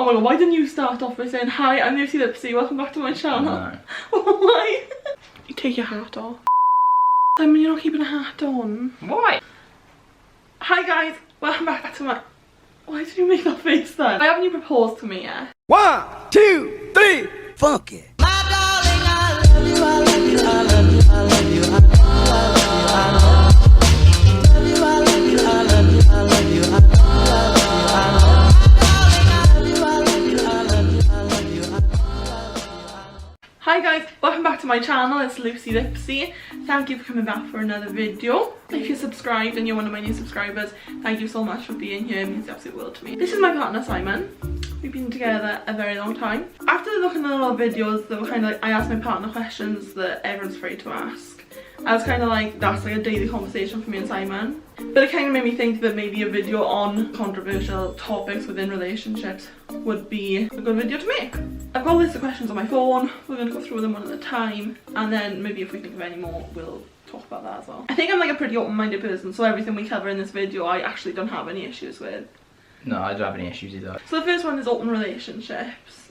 Oh my god, why didn't you start off by saying, hi, I'm Lipsy, welcome back to my channel? No. Why? You take your hat off. Simon, you're not keeping a hat on. Why? Hi guys, welcome back to my... Why did you make that face then? Why haven't you proposed to me yet? 1, 2, 3, funk it. My darling, I love you, I love you, I love you, I love you, I love you, I love you, I love you. Hi guys, welcome back to my channel. It's Lipsy. Thank you for coming back for another video. If you're subscribed and you're one of my new subscribers, thank you so much for being here. It means the absolute world to me. This is my partner Simon. We've been together a very long time. After looking at a lot of videos that were kind of like, I asked my partner questions that everyone's afraid to ask. I was kind of like, that's like a daily conversation for me and Simon. But it kind of made me think that maybe a video on controversial topics within relationships would be a good video to make. I've got a list of questions on my phone. We're going to go through them one at a time, and then maybe if we think of any more, we'll talk about that as well. I think I'm like a pretty open-minded person, so everything we cover in this video I actually don't have any issues with. No, I don't have any issues either. So the first one is open relationships.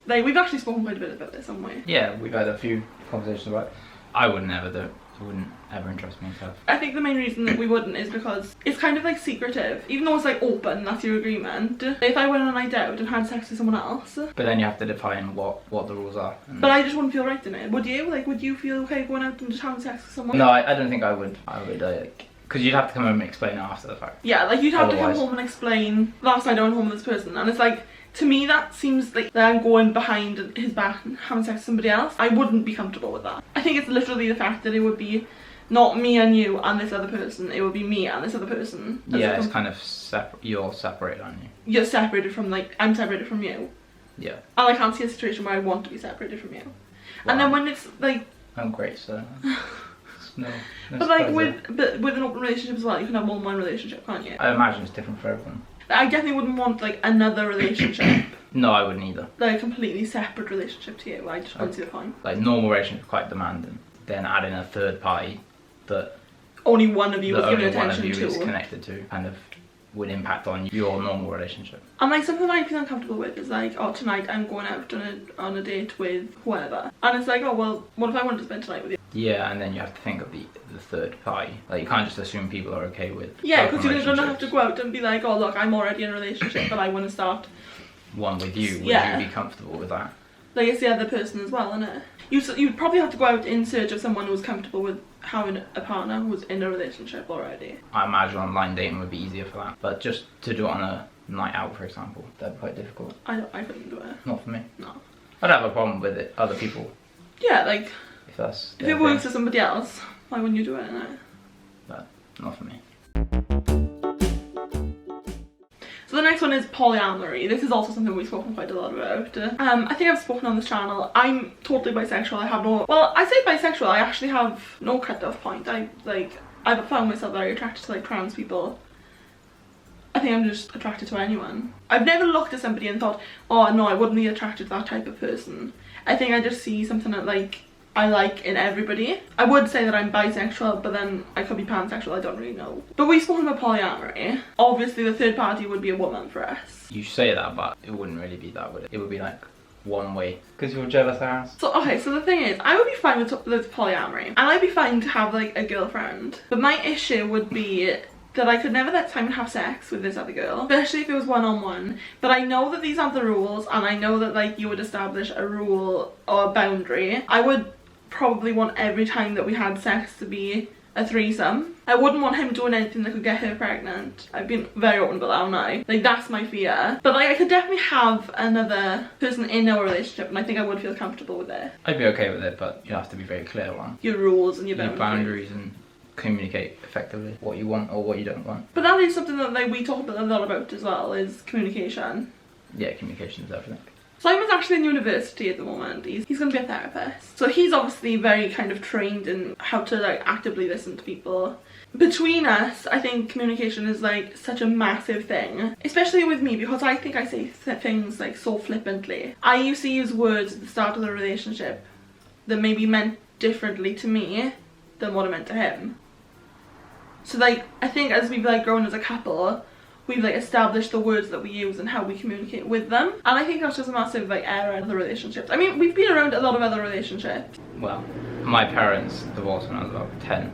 Like, we've actually spoken quite a bit about this, haven't we? Yeah, we've had a few conversations about it. I would never do it. It wouldn't ever interest me myself. I think the main reason that we wouldn't is because it's kind of like secretive. Even though it's like open, that's your agreement. If I went on a night out and had sex with someone else... But then you have to define what the rules are. But I just wouldn't feel right in it. Would you? Like, would you feel okay going out and just having sex with someone? No, I don't think I would. I would like... Because you'd have to come home and explain it after the fact. Yeah, like you'd have Otherwise. to come home and explain, last night I went home with this person. And it's like, to me that seems like that I'm going behind his back and having sex with somebody else. I wouldn't be comfortable with that. I think it's literally the fact that it would be not me and you and this other person, it would be me and this other person. Yeah, it's kind of you're separated, aren't you? You're separated from, like, I'm separated from you. Yeah. And I can't see a situation where I want to be separated from you. Well, and then when it's like... I'm great, so... no but like surprise with an open relationship as well, you can have more than one relationship, can't you? I imagine it's different for everyone. I definitely wouldn't want like another relationship. No, I wouldn't either. Like a completely separate relationship to you. I just wouldn't see the point. Like, normal relationship is quite demanding. Then adding a third party that only one of you was giving only one of attention you to. is connected to kind of would impact on your normal relationship. And like something I feel uncomfortable with is like, oh, tonight I'm going out on a date with whoever. And it's like, oh well, what if I wanted to spend tonight with you? Yeah, and then you have to think of the third party. Like, you can't just assume people are okay with Yeah, open because you're gonna have to relationships. go out and be like, oh look, I'm already in a relationship but I want to start. One with you, would Yeah. you be comfortable with that? Like it's the other person as well, isn't it? You'd probably have to go out in search of someone who's comfortable with having a partner who's in a relationship already. I imagine online dating would be easier for that. But just to do it on a night out, for example, that'd be quite difficult. I couldn't do it. Not for me. No. I'd have a problem with it, other people, Yeah, like if if it works for somebody else, why wouldn't you do it, innit? But not for me. So the next one is polyamory. This is also something we've spoken quite a lot about. I think I've spoken on this channel. I'm totally bisexual. I have no... Well, I say bisexual. I actually have no cut-off point. I've found myself very attracted to like trans people. I think I'm just attracted to anyone. I've never looked at somebody and thought, oh no, I wouldn't be attracted to that type of person. I think I just see something that like I like in everybody. I would say that I'm bisexual, but then I could be pansexual, I don't really know. But we've spoken about polyamory. Obviously the third party would be a woman for us. You say that, but it wouldn't really be that, would it? It would be like one way. Because you're jealous ass. So okay, so the thing is, I would be fine with polyamory. And I'd be fine to have like a girlfriend. But my issue would be that I could never let Simon have sex with this other girl, especially if it was one-on-one. But I know that these aren't the rules, and I know that like you would establish a rule or a boundary. I would probably want every time that we had sex to be a threesome. I wouldn't want him doing anything that could get her pregnant. I've been very open about that, haven't I? Like, that's my fear. But like I could definitely have another person in our relationship, and I think I would feel comfortable with it. I'd be okay with it, but you have to be very clear on Your rules and your your boundaries. boundaries and communicate effectively what you want or what you don't want. But that is something that like we talk a lot about as well, is communication. Yeah, communication is everything. Simon's actually in university at the moment. He's going to be a therapist. So he's obviously very kind of trained in how to like actively listen to people. Between us, I think communication is like such a massive thing. Especially with me, because I think I say things like so flippantly. I used to use words at the start of the relationship that maybe meant differently to me than what it meant to him. So like, I think as we've like grown as a couple, we've like established the words that we use and how we communicate with them. And I think that's just a massive like error in the relationships. I mean, we've been around a lot of other relationships. Well, my parents divorced when I was about 10, and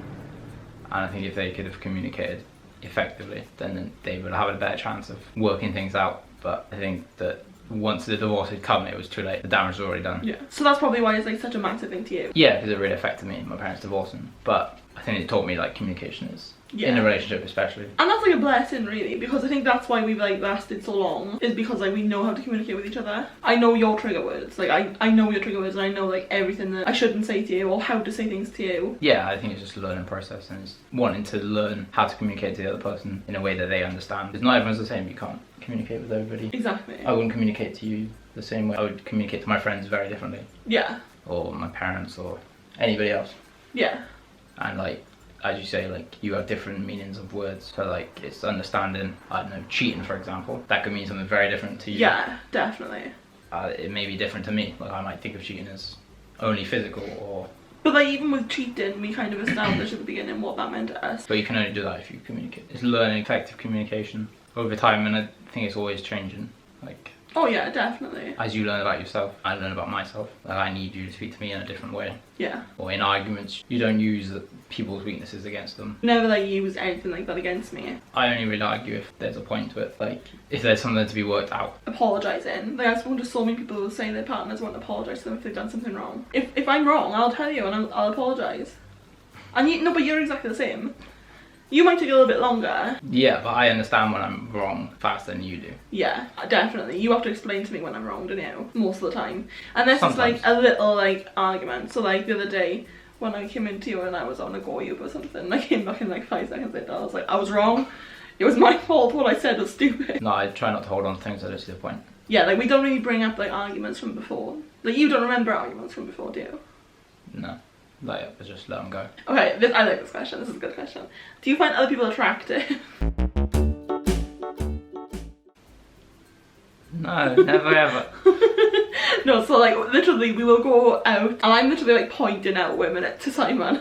I think if they could have communicated effectively, then they would have a better chance of working things out. But I think that once the divorce had come, it was too late. The damage was already done. Yeah. So that's probably why it's like such a massive thing to you. Yeah, because it really affected me, my parents divorcing. But I think it taught me like communication is, in a relationship especially. And that's like a blessing really, because I think that's why we've like lasted so long, is because like we know how to communicate with each other. I know your trigger words, like I know your trigger words, and I know like everything that I shouldn't say to you or how to say things to you. Yeah, I think it's just a learning process, and it's wanting to learn how to communicate to the other person in a way that they understand. Because not everyone's the same, you can't communicate with everybody. Exactly. I wouldn't communicate to you the same way I would communicate to my friends very differently. Yeah. Or my parents or anybody else. Yeah. And like, as you say, like you have different meanings of words. So like it's understanding, I don't know, cheating for example. That could mean something very different to you. Yeah, definitely. It may be different to me. Like I might think of cheating as only physical or... But like even with cheating, we kind of established at the beginning what that meant to us. But you can only do that if you communicate. It's learning effective communication over time, and I think it's always changing. Like, oh yeah, definitely. as you learn about yourself, I learn about myself. Like I need you to speak to me in a different way. Yeah. Or in arguments, you don't use people's weaknesses against them. Never like use anything like that against me. I only really argue if there's a point to it. Like, if there's something to be worked out. Apologising. Like I've spoken to so many people who say their partners won't apologise to them if they've done something wrong. If I'm wrong, I'll tell you and I'll apologise. And you, no, but you're exactly the same. You might take a little bit longer. Yeah, but I understand when I'm wrong faster than you do. Yeah, definitely. You have to explain to me when I'm wrong, don't you? Most of the time. And this is like Sometimes. a little like argument. So like the other day when I came into you and I was on a go you or something, and I came back in like 5 seconds later, I was like, I was wrong. It was my fault. What I said was stupid. No, I try not to hold on to things that don't see the point. Yeah, like we don't really bring up like arguments from before. Like you don't remember arguments from before, do you? No. Like, I just let them go. Okay, I like this question. This is a good question. Do you find other people attractive? No, never ever. No, so like literally we will go out and I'm literally like pointing out women to Simon.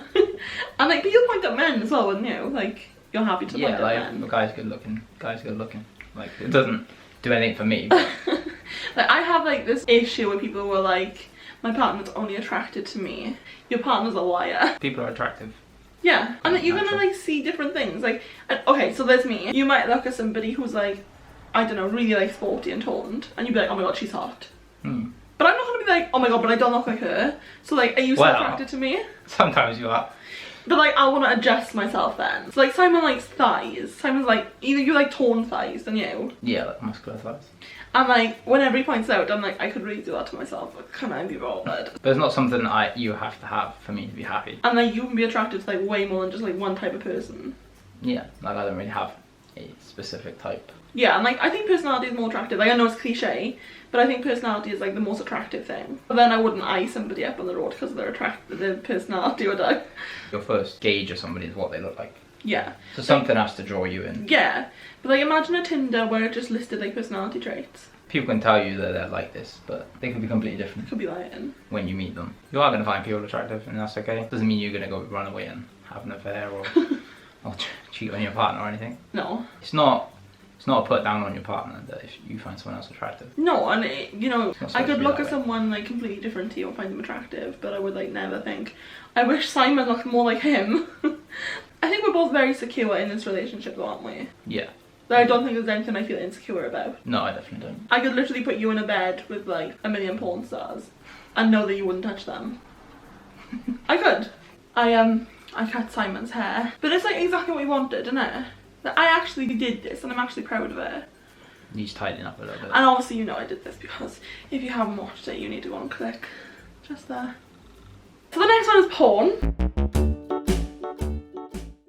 And like, but you'll point at men as well, wouldn't you? Like, you're happy to point Yeah, at like, men. the guy's good looking. Guy's good looking. Like, it doesn't do anything for me. But Like, I have like this issue where people were like, my partner's only attracted to me. Your partner's a liar. people are attractive. Yeah, and like, you're gonna like see different things. Like, okay, so there's me. You might look at somebody who's like, I don't know, really like sporty and toned, and you'd be like, oh my god, she's hot. Hmm. But I'm not gonna be like, oh my god, but I don't look like her. So like, are you so attracted to me? Sometimes you are. But like, I want to adjust myself then. So like, Simon likes thighs. Simon's like, either you like toned thighs than you. Yeah, like muscular thighs. And like, whenever he points out, I'm like, I could really do that to myself. Like, can I be bothered? But it's not something you have to have for me to be happy. And like, you can be attracted to like way more than just like one type of person. Yeah, like I don't really have a specific type. Yeah, and like, I think personality is more attractive. Like, I know it's cliche, but I think personality is like the most attractive thing. But then I wouldn't eye somebody up on the road because of their personality, would I? Your first gauge of somebody is what they look like. Yeah. So something has to draw you in. Yeah, but like, imagine a Tinder where it just listed like personality traits. People can tell you that they're like this, but they can be completely different Could be lying. when you meet them. You are going to find people attractive, and that's okay. Doesn't mean you're going to go run away and have an affair or cheat on your partner or anything. No. It's not a put down on your partner that if you find someone else attractive. No, and you know, I could look at way. someone like completely different to you and find them attractive, but I would like never think, I wish Simon looked more like him. I think we're both very secure in this relationship though, aren't we? Yeah. But I don't think there's anything I feel insecure about. No, I definitely don't. I could literally put you in a bed with like a million porn stars and know that you wouldn't touch them. I could. I cut Simon's hair, but it's like exactly what he wanted, isn't it? That I actually did this and I'm actually proud of it. Needs tightening up a little bit. And obviously you know I did this because if you haven't watched it, you need to go and click just there. So the next one is porn.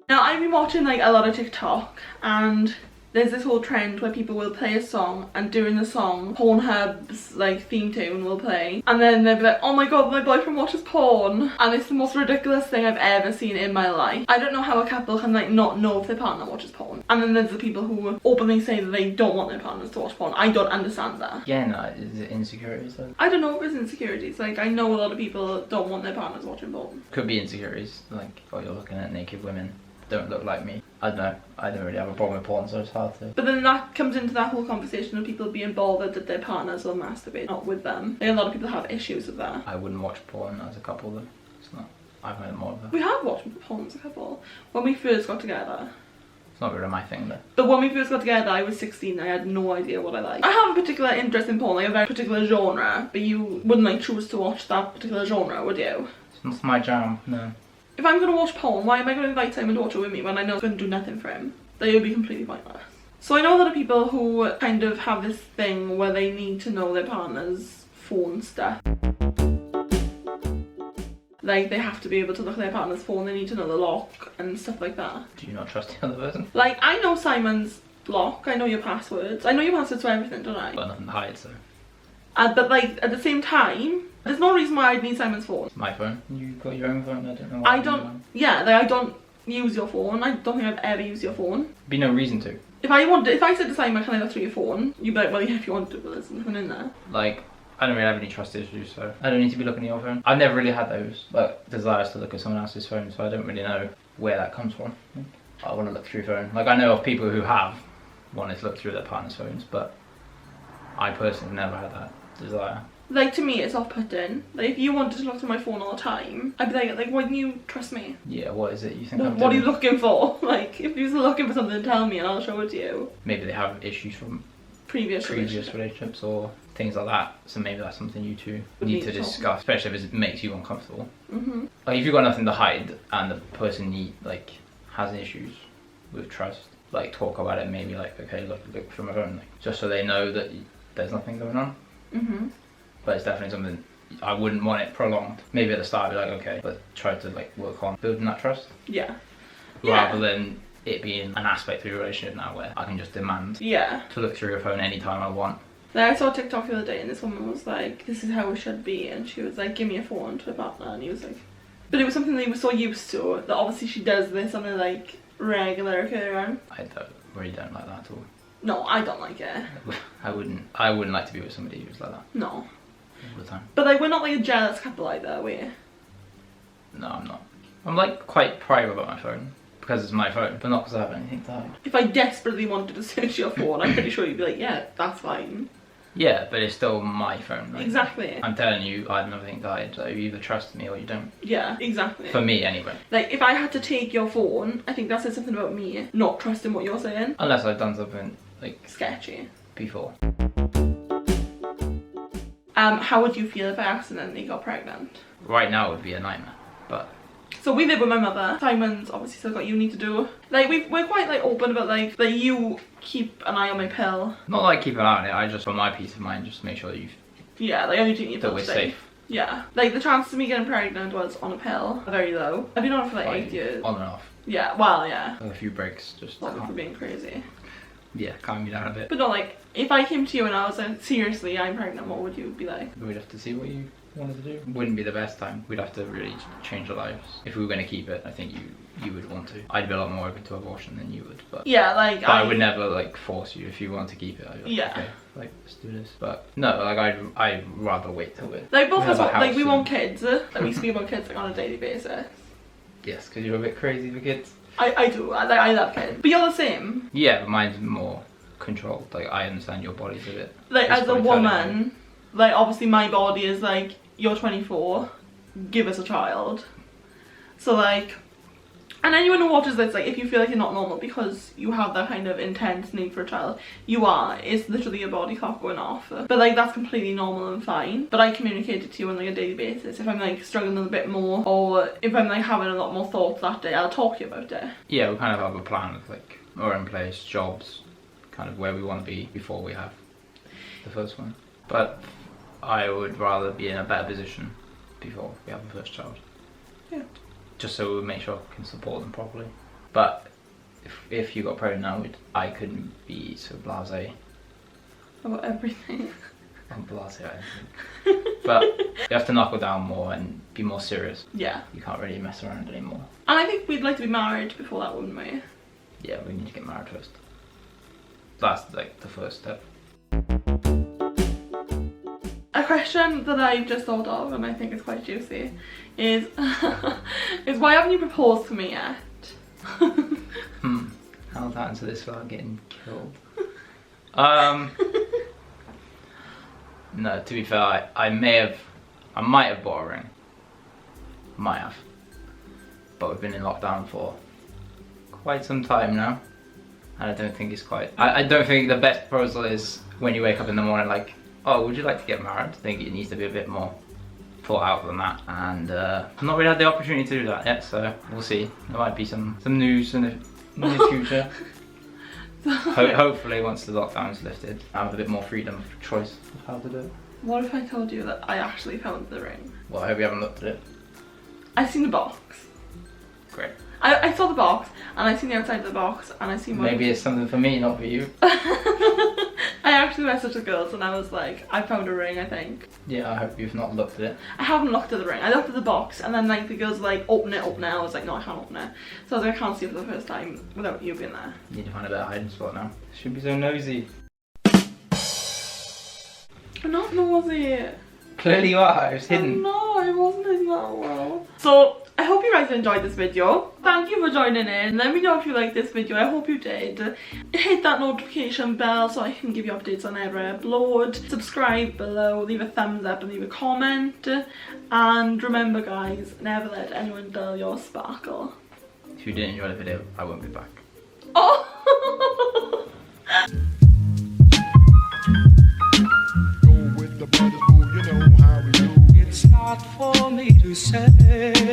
Now I've been watching like a lot of TikTok and there's this whole trend where people will play a song and during the song Pornhub's like theme tune will play and then they'll be like, oh my god, my boyfriend watches porn, and it's the most ridiculous thing I've ever seen in my life. I don't know how a couple can like not know if their partner watches porn. And then there's the people who openly say that they don't want their partners to watch porn. I don't understand that. Yeah, no, is it insecurities though? I don't know if it's insecurities. Like, I know a lot of people don't want their partners watching porn. Could be insecurities, like, oh, you're looking at naked women, don't look like me. I don't know. I don't really have a problem with porn, so it's hard to. But then that comes into that whole conversation of people being bothered that their partners will masturbate, not with them. Like, a lot of people have issues with that. I wouldn't watch porn as a couple though. It's not. I find it more of a. We have watched porn as a couple when we first got together. It's not really my thing though. But when we first got together, I was 16. I had no idea what I liked. I have a particular interest in porn, like a very particular genre, but you wouldn't like choose to watch that particular genre, would you? It's not my jam. No. If I'm gonna watch porn, why am I gonna invite Simon to watch it with me when I know it's gonna do nothing for him? That would be completely pointless. So I know a lot of people who kind of have this thing where they need to know their partner's phone stuff. Like, they have to be able to look at their partner's phone, they need to know the lock and stuff like that. Do you not trust the other person? Like, I know Simon's lock, I know your passwords. I know your passwords for everything, don't I? Got nothing to hide, so. But like, at the same time, there's no reason why I'd need Simon's phone. It's my phone. You got your own phone. I don't know. Why I don't, yeah, like, I don't use your phone. I don't think I've ever used your phone. Be no reason to. If I said to Simon, can I look through your phone? You'd be like, well, yeah, if you want to, but there's nothing in there. Like, I don't really have any trust issues, so I don't need to be looking at your phone. I've never really had those, like, desires to look at someone else's phone, so I don't really know where that comes from. I want to look through your phone. Like, I know of people who have wanted to look through their partner's phones, but I personally never had that desire. Like, to me, it's off-putting. Like, if you wanted to look through my phone all the time, I'd be like, why don't you trust me? Yeah, what is it you think I'm doing? What are you looking for? Like, if you're looking for something, tell me and I'll show it to you. Maybe they have issues from Previous relationships or things like that, so maybe that's something you two Would need need to to talk discuss, especially if it makes you uncomfortable. Mm-hmm. Like, if you've got nothing to hide and the person has issues with trust, like, talk about it. Maybe like, okay, look from my phone, like, just so they know that there's nothing going on. Mm-hmm. But it's definitely something I wouldn't want it prolonged. Maybe at the start be like, okay, but try to like work on building that trust Yeah. rather than it being an aspect of your relationship now where I can just demand Yeah. to look through your phone anytime I want. Like, I saw a TikTok the other day and this woman was like, this is how it should be, and she was like, give me a phone to a partner, and he was like, but it was something that he was so used to that obviously she does this on a like regular occurrence. I really don't like that at all. No, I don't like it. I wouldn't like to be with somebody who's like that No. all the time. But like, we're not like a jealous couple either, are we? No, I'm not. I'm like quite private about my phone because it's my phone, but not because I have anything to hide. If I desperately wanted to search your phone, I'm pretty sure you'd be like, yeah, that's fine. Yeah, but it's still my phone, right? Exactly. I'm telling you, I have nothing to hide, so you either trust me or you don't. Yeah, exactly. For me, anyway. Like, if I had to take your phone, I think that says something about me not trusting what you're saying. Unless I've done something, like, Sketchy. before. How would you feel if I accidentally got pregnant? Right now it would be a nightmare, but... So we live with my mother. Simon's obviously still got uni to do. Like, we're quite like open about like that you keep an eye on my pill. Not like keep an eye on it, I just, for my peace of mind, just make sure that Yeah, like, I'm taking your that pill we're today. safe. Yeah. Like, the chances of me getting pregnant was on a pill are very low. I've been on it for like 8 years. On and off. Yeah, well, yeah. A few breaks, just Not for being crazy. yeah, calm me down a bit. But no, like, if I came to you and I was like, seriously, I'm pregnant, what would you be like? We'd have to see what you wanted to do. Wouldn't be the best time. We'd have to really change our lives. If we were going to keep it, I think you would want to. I'd be a lot more open to abortion than you would, but... Yeah, like, But I would never like force you. If you want to keep it, I'd be like, Yeah. okay, like, let's do this. But no, like, I'd rather wait till it. Like, both of us, have a like, we house want kids. Like, we speak about kids, like, on a daily basis. Yes, because you're a bit crazy for kids. I do. I love kids. But you're the same. Yeah, but mine's more controlled. Like, I understand your body's a bit... Like, it's as a probably telling woman, like, obviously my body is like, you're 24, give us a child. So, like, and anyone who watches this, like, if you feel like you're not normal because you have that kind of intense need for a child, you are. It's literally your body clock going off. But, like, that's completely normal and fine. But I communicate it to you on, like, a daily basis. If I'm, like, struggling a bit more, or if I'm, like, having a lot more thoughts that day, I'll talk to you about it. Yeah, we kind of have a plan of, like, our own place, jobs, kind of where we want to be before we have the first one. But I would rather be in a better position before we have the first child. Yeah. Just so we make sure I can support them properly. But if you got pregnant now, I couldn't be so blasé. About everything. I'm blasé at everything. But you have to knuckle down more and be more serious. Yeah. You can't really mess around anymore. And I think we'd like to be married before that, wouldn't we? Yeah, we need to get married first. That's like the first step. A question that I've just thought of, and I think is quite juicy, is is why haven't you proposed to me yet? down to this without getting killed. No, to be fair, I might have bought a ring. Might have. But we've been in lockdown for quite some time now. And I don't think it's quite... I don't think the best proposal is when you wake up in the morning like, oh, would you like to get married? I think it needs to be a bit more thought out than that. And I've not really had the opportunity to do that yet, so we'll see. There might be some news in the near future. Hopefully once the lockdown is lifted, I have a bit more freedom of choice of how to do it. What if I told you that I actually found the ring? Well, I hope you haven't looked at it. I seen the box. Great. I saw the box, and I seen the outside of the box, and I seen Maybe it's something for me, not for you. I actually messaged the girls and I was like, I found a ring, I think. Yeah, I hope you've not looked at it. I haven't looked at the ring. I looked at the box, and then like the girls were like, open it. I was like, no, I can't open it. So I was like, I can't see it for the first time without you being there. You need to find a better hiding spot now. Should be so nosy. I'm not nosy. Clearly you are, it's hidden. No, I wasn't hidden that well. So, I hope you guys enjoyed this video. Thank you for joining in. Let me know if you liked this video. I hope you did. Hit that notification bell so I can give you updates on every upload. Subscribe below, leave a thumbs up and leave a comment. And remember guys, never let anyone dull your sparkle. If you did enjoy the video, I won't be back. Oh! It's not for me to say.